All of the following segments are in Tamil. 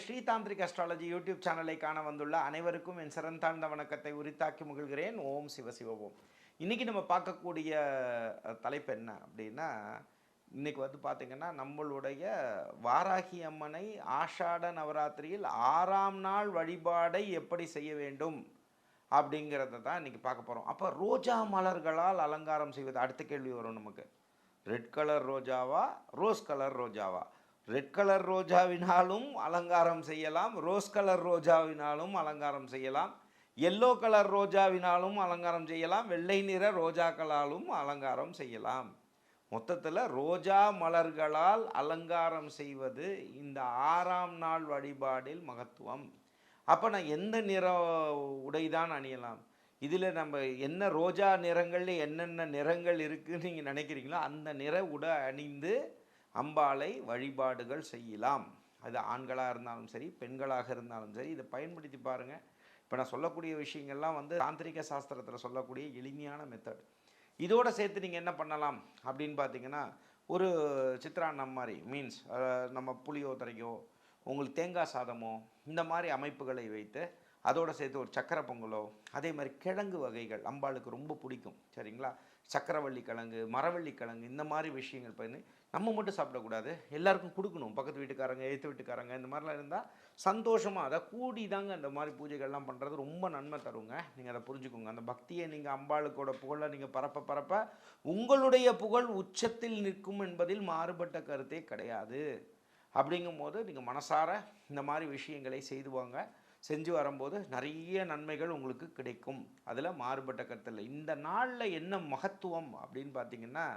ஸ்ரீதாந்திரிக் அஸ்ட்ராலஜி யூடியூப் சேனலை காண வந்துள்ள அனைவருக்கும் என் சிறந்தாழ்ந்த வணக்கத்தை உரித்தாக்கி மகிழ்கிறேன். ஓம் சிவ ஓம். இன்றைக்கி நம்ம பார்க்கக்கூடிய தலைப்பு என்ன அப்படின்னா, இன்றைக்கி வந்து பார்த்திங்கன்னா நம்மளுடைய வாராகி அம்மனை ஆஷாட நவராத்திரியில் 6ஆம் நாள் வழிபாடை எப்படி செய்ய வேண்டும் அப்படிங்கிறத தான் இன்றைக்கி பார்க்க போகிறோம். அப்போ ரோஜா மலர்களால் அலங்காரம் செய்வது அடுத்த கேள்வி வரும் நமக்கு. ரெட் கலர் ரோஜாவா, ரோஸ் கலர் ரோஜாவா? ரெட் கலர் ரோஜாவினாலும் அலங்காரம் செய்யலாம், ரோஸ் கலர் ரோஜாவினாலும் அலங்காரம் செய்யலாம், எல்லோ கலர் ரோஜாவினாலும் அலங்காரம் செய்யலாம், வெள்ளை நிற ரோஜாக்களாலும் அலங்காரம் செய்யலாம். மொத்தத்தில் ரோஜா மலர்களால் அலங்காரம் செய்வது இந்த 6ஆம் நாள் வழிபாடில் மகத்துவம். அப்போ நான் எந்த நிற உடைதான் அணியலாம்? இதில் நம்ம என்ன ரோஜா நிறங்களில் என்னென்ன நிறங்கள் இருக்குதுன்னு நீங்கள் நினைக்கிறீங்களோ அந்த நிற உடை அணிந்து அம்பாளை வழிபாடுகள் செய்யலாம். அது ஆண்களாக இருந்தாலும் சரி, பெண்களாக இருந்தாலும் சரி, இதை பயன்படுத்தி பாருங்கள். இப்போ நான் சொல்லக்கூடிய விஷயங்கள்லாம் வந்து தாந்திரிக சாஸ்திரத்தில் சொல்லக்கூடிய எளிமையான மெத்தட். இதோடு சேர்த்து நீங்கள் என்ன பண்ணலாம் அப்படின்னு பார்த்தீங்கன்னா, ஒரு சித்ரான்னம் மாதிரி மீன்ஸ் நம்ம புளியோதரையோ உங்களுக்கு தேங்காய் சாதமோ இந்த மாதிரி அமைப்புகளை வைத்து அதோடு சேர்த்து ஒரு சக்கரை பொங்கலோ, அதே மாதிரி கிழங்கு வகைகள் அம்பாளுக்கு ரொம்ப பிடிக்கும், சரிங்களா? சக்கரவள்ளி கிழங்கு, மரவள்ளி கிழங்கு, இந்த மாதிரி விஷயங்கள் பண்ணி நம்ம மட்டும் சாப்பிடக்கூடாது, எல்லாருக்கும் கொடுக்கணும். பக்கத்து வீட்டுக்காரங்க, எதிர்த்து வீட்டுக்காரங்க, இந்த மாதிரிலாம் இருந்தால் சந்தோஷமாக அதை கூடி தாங்க இந்த மாதிரி பூஜைகள்லாம் பண்ணுறது ரொம்ப நன்மை தருங்க. நீங்கள் அதை புரிஞ்சுக்கோங்க. அந்த பக்தியை நீங்கள் அம்பாளுக்கோட புகழை நீங்கள் பரப்ப உங்களுடைய புகழ் உச்சத்தில் நிற்கும் என்பதில் மாறுபட்ட கருத்தே கிடையாது. அப்படிங்கும்போது நீங்கள் மனசார இந்த மாதிரி விஷயங்களை செய்துவாங்க. செஞ்சு வரும்போது நிறைய நன்மைகள் உங்களுக்கு கிடைக்கும். அதில் மாறுபட்ட கருத்தில் இந்த நாளில் என்ன மகத்துவம் அப்படின்னு பார்த்தீங்கன்னா,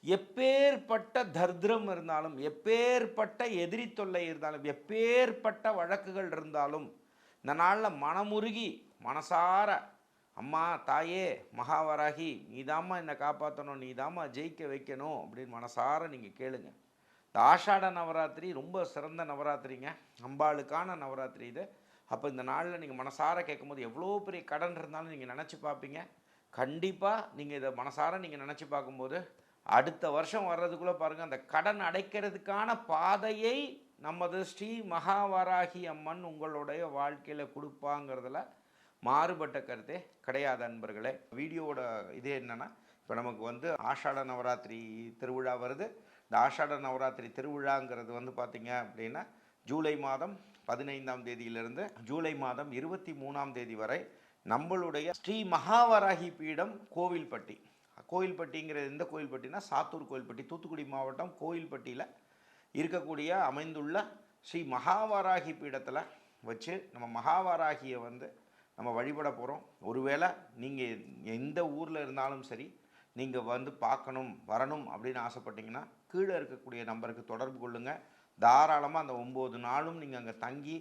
எப்பேற்பட்ட தர்திரம் இருந்தாலும், எப்பேற்பட்ட எதிரி தொல்லை இருந்தாலும், எப்பேற்பட்ட வழக்குகள் இருந்தாலும் இந்த நாளில் மனமுருகி மனசார அம்மா தாயே மகாவராகி நீதாம்மா என்னை காப்பாற்றணும், நீதாம்மா ஜெயிக்க வைக்கணும் அப்படின்னு மனசார நீங்கள் கேளுங்க. இந்த ஆஷாட நவராத்திரி ரொம்ப சிறந்த நவராத்திரிங்க, அம்பாளுக்கான நவராத்திரி இது. அப்போ இந்த நாளில் நீங்கள் மனசார கேட்கும்போது எவ்வளோ பெரிய கடன் இருந்தாலும் நீங்கள் நினச்சி பார்ப்பீங்க. கண்டிப்பாக நீங்கள் இதை மனசார நீங்கள் நினச்சி பார்க்கும்போது அடுத்த வருஷம் வர்றதுக்குள்ளே பாருங்கள், அந்த கடன் அடைக்கிறதுக்கான பாதையை நமது ஸ்ரீ மகாவராகி அம்மன் உங்களுடைய வாழ்க்கையில் கொடுப்பாங்கிறதுல மாறுபட்ட கருத்தே கிடையாது அன்பர்களே. வீடியோவோட இது என்னென்னா, இப்போ நமக்கு வந்து ஆஷாட நவராத்திரி திருவிழா வருது. இந்த ஆஷாட நவராத்திரி திருவிழாங்கிறது வந்து பார்த்திங்க அப்படின்னா ஜூலை மாதம் 15ஆம் தேதியிலிருந்து ஜூலை மாதம் 23ஆம் தேதி வரை நம்மளுடைய ஸ்ரீ மகாவராகி பீடம் கோவில்பட்டி. கோவில்பட்டிங்கிறது எந்த கோவில்பட்டினா சாத்தூர் கோவில்பட்டி, தூத்துக்குடி மாவட்டம் கோவில்பட்டியில் இருக்கக்கூடிய அமைந்துள்ள ஸ்ரீ மகாவராகி பீடத்தில் வச்சு நம்ம மகாவராகியை வந்து நம்ம வழிபட போகிறோம். ஒருவேளை நீங்கள் எந்த ஊரில் இருந்தாலும் சரி, நீங்கள் வந்து பார்க்கணும் வரணும் அப்படின்னு ஆசைப்பட்டீங்கன்னா கீழே இருக்கக்கூடிய நம்பருக்கு தொடர்பு கொள்ளுங்கள். தாராளமாக அந்த 9 நாளும் நீங்கள் அங்கே தங்கி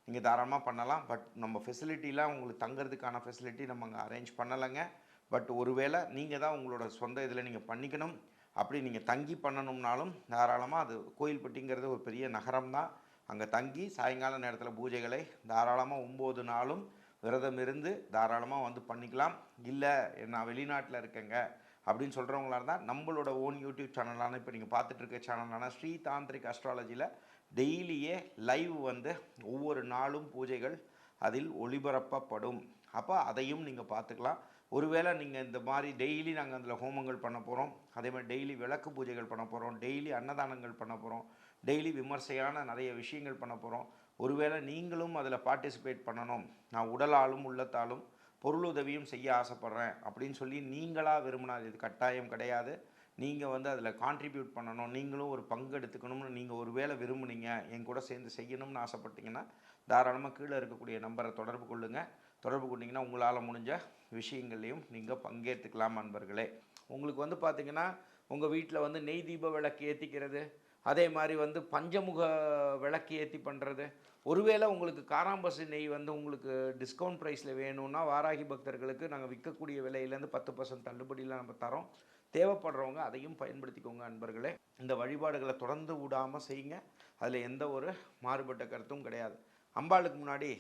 நீங்கள் தாராளமாக பண்ணலாம். பட் நம்ம ஃபெசிலிட்டிலாம் உங்களுக்கு தங்கிறதுக்கான ஃபெசிலிட்டி நம்ம அங்கே அரேஞ்ச் பண்ணலைங்க. பட் ஒருவேளை நீங்கள் தான் உங்களோட சொந்த இதில் நீங்கள் பண்ணிக்கணும், அப்படி நீங்கள் தங்கி பண்ணணும்னாலும் தாராளமாக, அது கோயில்பட்டிங்கிறது ஒரு பெரிய நகரம் தான். அங்கே தங்கி சாயங்கால நேரத்தில் பூஜைகளை தாராளமாக 9 நாளும் விரதம் இருந்து தாராளமாக வந்து பண்ணிக்கலாம். இல்லை நான் வெளிநாட்டில் இருக்கேங்க அப்படின்னு சொல்கிறவங்களா இருந்தால் நம்மளோட ஓன் யூடியூப் சேனலான இப்போ நீங்கள் பார்த்துட்ருக்க சேனலான ஸ்ரீதாந்திரிக் அஸ்ட்ராலஜியில் டெய்லியே லைவ் வந்து ஒவ்வொரு நாளும் பூஜைகள் அதில் ஒளிபரப்பப்படும். அப்போ அதையும் நீங்கள் பார்த்துக்கலாம். ஒருவேளை நீங்கள் இந்த மாதிரி டெய்லி நாங்கள் அதில் ஹோமங்கள் பண்ண போகிறோம், அதே மாதிரி டெய்லி விளக்கு பூஜைகள் பண்ண போகிறோம், டெய்லி அன்னதானங்கள் பண்ண போகிறோம், டெய்லி விமர்சையான நிறைய விஷயங்கள் பண்ண போகிறோம். ஒருவேளை நீங்களும் அதில் பார்ட்டிசிபேட் பண்ணணும், நான் உடலாலும் உள்ளத்தாலும் பொருளுதவியும் செய்ய ஆசைப்பட்றேன் அப்படின்னு சொல்லி நீங்களாக விரும்பினா, இது கட்டாயம் கிடையாது. நீங்கள் வந்து அதில் கான்ட்ரிபியூட் பண்ணணும், நீங்களும் ஒரு பங்கு எடுத்துக்கணும்னு நீங்கள் ஒரு வேளை விரும்புனீங்க, என் கூட சேர்ந்து செய்யணும்னு ஆசைப்பட்டீங்கன்னா தாராளமாக கீழே இருக்கக்கூடிய நம்பரை தொடர்பு கொள்ளுங்கள். தொடர்பு கொண்டிங்கன்னா உங்களால் முடிஞ்ச விஷயங்கள்லையும் நீங்கள் பங்கேற்றுக்கலாம் அன்பர்களே. உங்களுக்கு வந்து பார்த்திங்கன்னா உங்கள் வீட்டில் வந்து நெய் தீப விளக்கு ஏற்றிக்கிறது, அதே மாதிரி வந்து பஞ்சமுக விளக்கு ஏற்றி பண்ணுறது, ஒருவேளை உங்களுக்கு காராம்பசு நெய் வந்து உங்களுக்கு டிஸ்கவுண்ட் ப்ரைஸில் வேணும்னா வாராகி பக்தர்களுக்கு நாங்கள் விற்கக்கூடிய விலையிலேருந்து 10% தள்ளுபடியில் நம்ம தரோம். தேவைப்படுறவங்க அதையும் பயன்படுத்திக்கோங்க அன்பர்களே. இந்த வழிபாடுகளை தொடர்ந்து விடாமல் செய்யுங்க. அதில் எந்த ஒரு மாறுபட்ட கருத்தும் கிடையாது. அம்பாளுக்கு முன்னாடி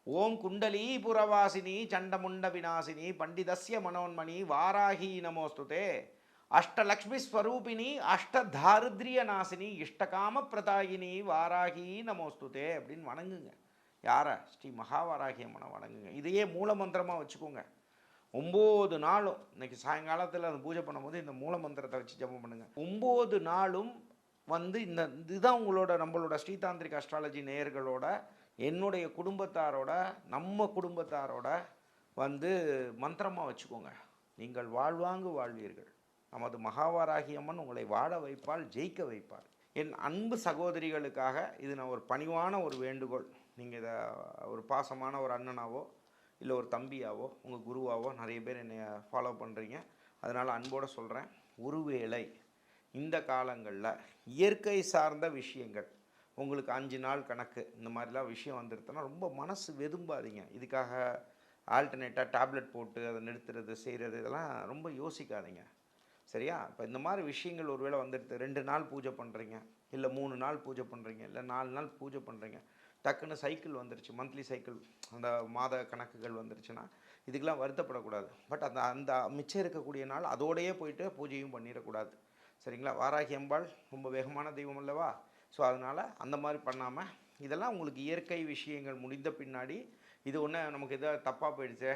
ஓம் குண்டலி புரவாசினி சண்டமுண்ட விநாசினி பண்டிதஸ்ய மனோன்மணி வாராகி நமோஸ்துதே அஷ்டலக்ஷ்மி ஸ்வரூபிணி அஷ்டதாரித்ரிய நாசினி இஷ்டகாம பிரதாயினி வாராகி நமோஸ்துதே அப்படின்னு வணங்குங்க. யாரை? ஸ்ரீ மகாவாராகி அம்மனை வணங்குங்க. இதையே மூல மந்திரமாக வச்சுக்கோங்க. 9 நாளும் இன்னைக்கு சாயங்காலத்தில் அந்த பூஜை பண்ணும்போது இந்த மூல மந்திரத்தை வச்சு ஜெபம் பண்ணுங்க. 9 நாளும் இதுதான் உங்களோட நம்மளோட ஸ்ரீதாந்திரிக் அஸ்ட்ராலஜி நேயர்களோட, என்னுடைய குடும்பத்தாரோட, நம்ம குடும்பத்தாரோட மந்திரமாக வச்சுக்கோங்க. நீங்கள் வாழ்வாங்கு வாழ்வீர்கள். நமது மகாவாராகி அம்மன் உங்களை வாழ வைப்பாள், ஜெயிக்க வைப்பாள். என் அன்பு சகோதரிகளுக்காக இது நான் ஒரு பணிவான ஒரு வேண்டுகோள். நீங்கள் இதை ஒரு பாசமான ஒரு அண்ணனாவோ இல்லை ஒரு தம்பியாவோ உங்கள் குருவாவோ நிறைய பேர் என்னை ஃபாலோ பண்ணுறீங்க. அதனால் அன்போடு சொல்கிறேன், ஒருவேளை இந்த காலங்களில் இயற்கை சார்ந்த விஷயங்கள் உங்களுக்கு 5 நாள் கணக்கு இந்த மாதிரிலாம் விஷயம் வந்துடுதுன்னா ரொம்ப மனசு வெதும்பாதீங்க. இதுக்காக ஆல்டர்னேட்டாக டேப்லெட் போட்டு அதை நிறுத்துறது செய்கிறது இதெல்லாம் ரொம்ப யோசிக்காதீங்க. சரியா? இப்போ இந்த மாதிரி விஷயங்கள் ஒருவேளை வந்துடுது, 2 நாள் பூஜை பண்ணுறீங்க, இல்லை 3 நாள் பூஜை பண்ணுறீங்க, இல்லை 4 நாள் பூஜை பண்ணுறீங்க, டக்குன்னு சைக்கிள் வந்துருச்சு, மந்த்லி சைக்கிள், அந்த மாத கணக்குகள் வந்துருச்சுன்னா இதுக்கெல்லாம் வருத்தப்படக்கூடாது. பட் அந்த அந்த மிச்சம் இருக்கக்கூடிய நாள் அதோடையே போயிட்டு பூஜையும் பண்ணிடக்கூடாது. சரிங்களா? வாராகி அம்பாள் ரொம்ப வேகமான தெய்வம் அல்லவா? ஸோ அதனால் அந்த மாதிரி பண்ணாமல், இதெல்லாம் உங்களுக்கு இயற்கை விஷயங்கள் முடிந்த பின்னாடி இது ஒன்று நமக்கு எதாவது தப்பாக போயிடுச்சு,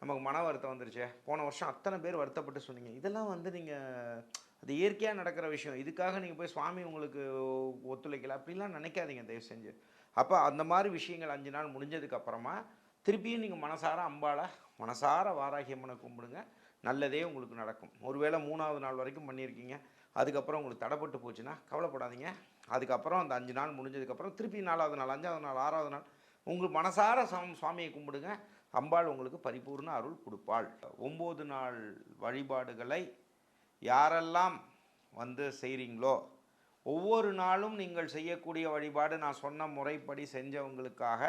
நமக்கு மன வருத்தம் வந்துருச்சு, போன வருஷம் அத்தனை பேர் வருத்தப்பட்டு சொன்னீங்க, இதெல்லாம் நீங்கள் அது இயற்கையாக நடக்கிற விஷயம், இதுக்காக நீங்கள் போய் சுவாமி உங்களுக்கு ஒத்துழைக்கல அப்படின்லாம் நினைக்காதீங்க தயவு செஞ்சு. அப்போ அந்த மாதிரி விஷயங்கள் 5 நாள் முடிஞ்சதுக்கப்புறமா திருப்பியும் நீங்கள் மனசார வாராகி அம்மனை கும்பிடுங்க. நல்லதே உங்களுக்கு நடக்கும். ஒருவேளை 3ஆவது நாள் வரைக்கும் பண்ணியிருக்கீங்க, அதுக்கப்புறம் உங்களுக்கு தடைப்பட்டு போச்சுன்னா கவலைப்படாதீங்க. அதுக்கப்புறம் அந்த 5 நாள் முடிஞ்சதுக்கப்புறம் திருப்பி 4ஆவது நாள், 5ஆவது நாள், 6ஆவது நாள் உங்களுக்கு மனசார சுவாமியை கும்பிடுங்க. அம்பாள் உங்களுக்கு பரிபூர்ண அருள் கொடுப்பாள். 9 நாள் வழிபாடுகளை யாரெல்லாம் செய்கிறீங்களோ, ஒவ்வொரு நாளும் நீங்கள் செய்யக்கூடிய வழிபாடு நான் சொன்ன முறைப்படி செஞ்சவங்களுக்காக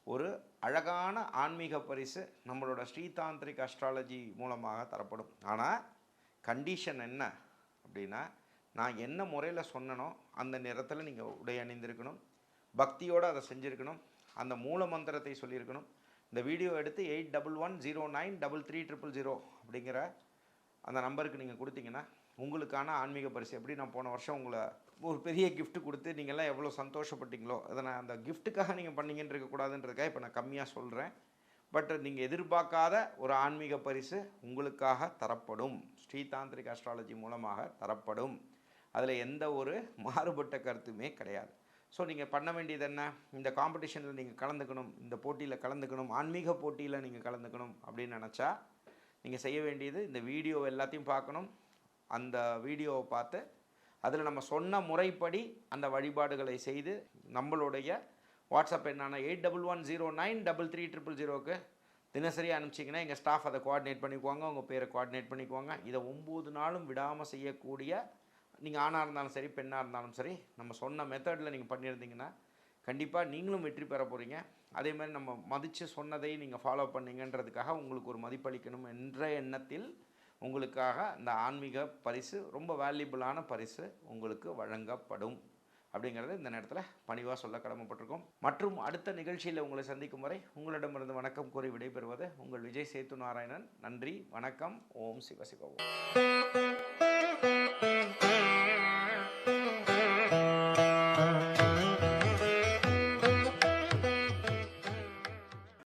ஒரு அழகான ஆன்மீக பரிசு நம்மளோட ஸ்ரீதாந்திரிக் அஸ்ட்ராலஜி மூலமாக தரப்படும். ஆனால் கண்டிஷன் என்ன அப்படின்னா, நான் என்ன முறையில் சொன்னனோ அந்த நேரத்தில் நீங்கள் உடை அணிந்திருக்கணும், பக்தியோடு அதை செஞ்சுருக்கணும், அந்த மூல மந்திரத்தை சொல்லியிருக்கணும். இந்த வீடியோ எடுத்து 8110933300 அப்படிங்கிற அந்த நம்பருக்கு நீங்கள் கொடுத்தீங்கன்னா உங்களுக்கான ஆன்மீக பரிசு. எப்படி நான் போன வருஷம் உங்களை ஒரு பெரிய கிஃப்ட் கொடுத்து நீங்கள்லாம் எவ்வளோ சந்தோஷப்பட்டீங்களோ, அதை நான் அந்த கிஃப்ட்டுக்காக நீங்கள் பண்ணீங்கன்னு இருக்கக்கூடாதுன்றதுக்காக இப்போ நான் கம்மியாக சொல்கிறேன். பட் நீங்கள் எதிர்பார்க்காத ஒரு ஆன்மீக பரிசு உங்களுக்காக தரப்படும், ஸ்ரீதாந்திரிக் அஸ்ட்ராலஜி மூலமாக தரப்படும். அதில் எந்த ஒரு மாறுபட்ட கருத்துமே கிடையாது. ஸோ நீங்கள் பண்ண வேண்டியது என்ன? இந்த காம்படிஷனில் நீங்கள் கலந்துக்கணும், இந்த போட்டியில் கலந்துக்கணும், ஆன்மீக போட்டியில் நீங்கள் கலந்துக்கணும் அப்படின்னு நினச்சா நீங்கள் செய்ய வேண்டியது, இந்த வீடியோ எல்லாத்தையும் பார்க்கணும். அந்த வீடியோவை பார்த்து அதில் நம்ம சொன்ன முறைப்படி அந்த வழிபாடுகளை செய்து நம்மளுடைய வாட்ஸ்அப் என்னான 8110933300க்கு தினசரி அனுப்பிச்சிங்கன்னா எங்கள் ஸ்டாஃப் அதை கோஆர்டினேட் பண்ணிக்குவாங்க, உங்கள் பேரை கோஆர்டினேட் பண்ணிக்குவாங்க. இதை 9 நாளும் விடாமல் செய்யக்கூடிய, நீங்கள் ஆணாக இருந்தாலும் சரி பெண்ணாக இருந்தாலும் சரி, நம்ம சொன்ன மெத்தடில் நீங்கள் பண்ணியிருந்தீங்கன்னா கண்டிப்பாக நீங்களும் வெற்றி பெற போகிறீங்க. அதேமாதிரி நம்ம மதித்து சொன்னதை நீங்கள் ஃபாலோ பண்ணிங்கன்றதுக்காக உங்களுக்கு ஒரு மதிப்பளிக்கணும் என்ற எண்ணத்தில் உங்களுக்காக இந்த ஆன்மீக பரிசு, ரொம்ப வேல்யூபிளான பரிசு உங்களுக்கு வழங்கப்படும் அப்படிங்கிறத இந்த நேரத்தில் பணிவாக சொல்ல கடமைப்பட்டிருக்கோம். மற்றும் அடுத்த நிகழ்ச்சியில் உங்களை சந்திக்கும் வரை உங்களிடமிருந்து வணக்கம் கூறி விடைபெறுவது உங்கள் விஜய் சேத்து நாராயணன். நன்றி, வணக்கம். ஓம் சிவசிவம்.